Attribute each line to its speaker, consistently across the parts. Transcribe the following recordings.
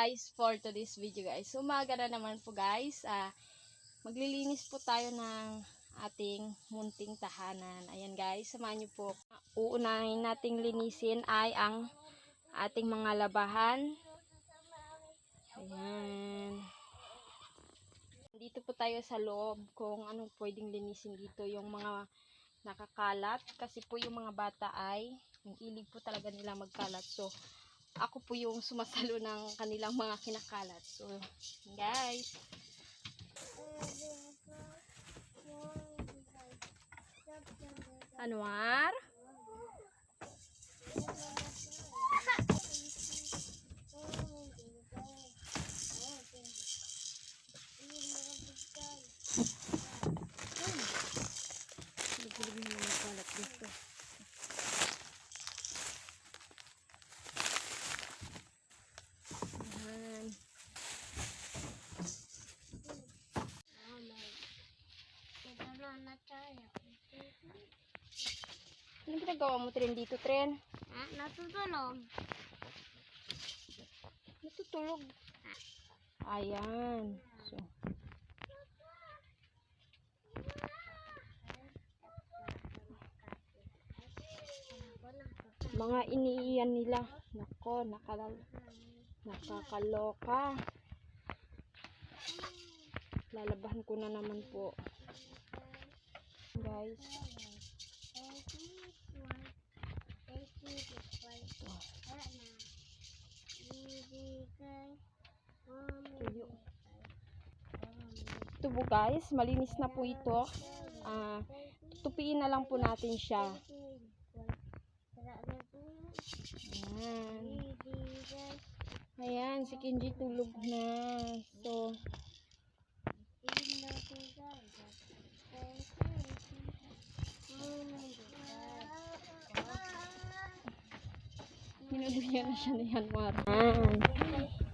Speaker 1: guys for today's video guys. Umaga na naman po guys. Maglilinis po tayo ng ating munting tahanan. Ayan guys, samahan niyo po. Uunahin nating linisin ay ang ating mga labahan. Ayan. Dito po tayo sa loob kung anong pwedeng linisin dito. Yung mga nakakalat. Kasi po yung mga bata ay ang hilig po talaga nila magkalat. So, ako po yung sumasalo ng kanilang mga kinakalat. So, guys. Anwar? Nagulog na mga kalat dito. Ano ginagawa mo, Tren, dito, Tren?
Speaker 2: Natutulog.
Speaker 1: Natutulog. Ayan. So. Mga iniiyan nila. Nako, nakakaloka. Lalabahan ko na naman po. Guys. Ito po guys, malinis na po ito. Tutupiin na lang po natin siya. Ayan. Ayan, si Kenji tulog na. So, Hinuluyan na siya ni Anwar.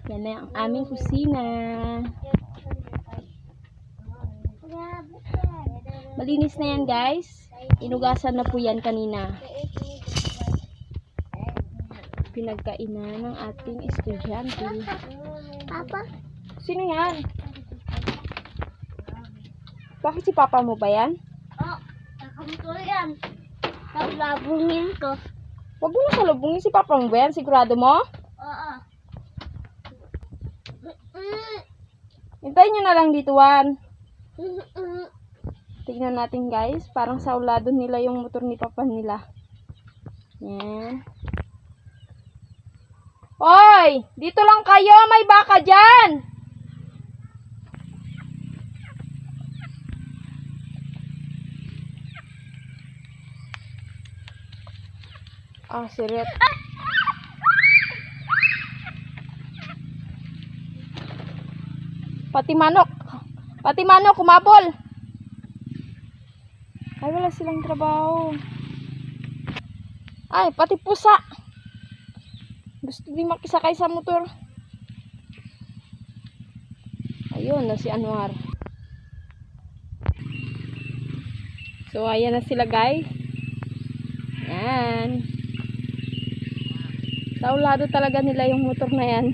Speaker 1: Yan na ang aming kusina. Malinis na yan guys. Inugasan na po yan kanina. Pinagkainan ng ating estudyante.
Speaker 2: Papa?
Speaker 1: Sino yan? Bakit si papa mo ba yan?
Speaker 2: Nakamuto yan. Taglabungin ko.
Speaker 1: Huwag mo na salubungin si papa mo ba yan? Sigurado mo?
Speaker 2: Oo.
Speaker 1: Hintayin nyo na lang dito, Juan. Tignan natin guys. Parang saulado nila yung motor ni papa nila. Yan. Hoy! Dito lang kayo! May baka dyan! Siret. Pati manok. Pati manok, kumabol. Ay, wala silang trabaho. Ay, pati pusa. Gusto din makisakay sa motor. Ayun na si Anwar. So, ayan na sila guys. Yan. Saulado talaga nila yung motor na yan.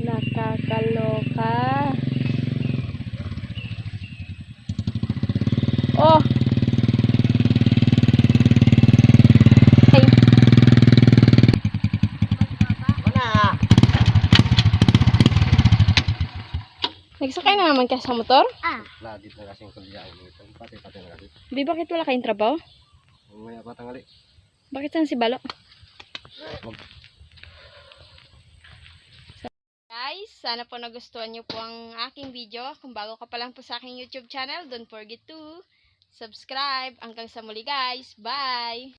Speaker 1: Nakakaloka. Oh. Hey. Nagsakay na naman ka sa motor?
Speaker 3: Lagi na kasing kuliyain nito. Pati na kasi.
Speaker 1: Di, bakit wala kayong trabaho?
Speaker 3: Mamaya pa tangali.
Speaker 1: Bakit saan si Balo? Guys, sana po nagustuhan nyo po ang aking video. Kung bago ka pa lang po sa aking YouTube channel, don't forget to subscribe. Hanggang sa muli guys. Bye!